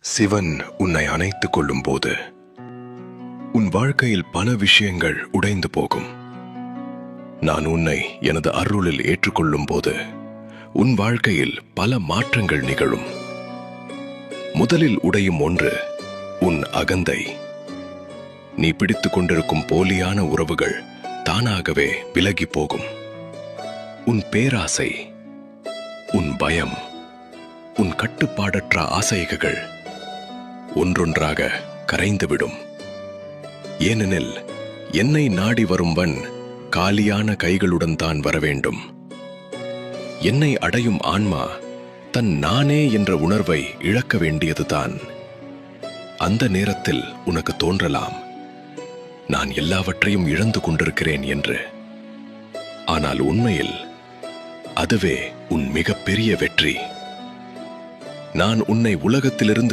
சிவன் உன்னை அணைத்துக் கொள்ளும் போது உன் வாழ்க்கையில் பல விஷயங்கள் உடைந்து போகும். நான் உன்னை எனது அருளில் ஏற்றுக்கொள்ளும் போது உன் வாழ்க்கையில் பல மாற்றங்கள் நிகழும். முதலில் உடையும் ஒன்று உன் அகந்தை. நீ பிடித்துக் கொண்டிருக்கும் போலியான உறவுகள் தானாகவே விலகி போகும். உன் பேராசை, உன் பயம், உன் கட்டுப்பாடற்ற ஆசைகள் ஒன்றொன்றாக கரைந்துவிடும். ஏனெனில் என்னை நாடி வரும்பன் காலியான கைகளுடன் தான் வரவேண்டும். என்னை அடையும் ஆன்மா தன் நானே என்ற உணர்வை இழக்க வேண்டியதுதான். அந்த நேரத்தில் உனக்கு தோன்றலாம், நான் எல்லாவற்றையும் இழந்து கொண்டிருக்கிறேன் என்று. ஆனால் உண்மையில் அதுவே உன் மிகப்பெரிய வெற்றி. நான் உன்னை உலகத்திலிருந்து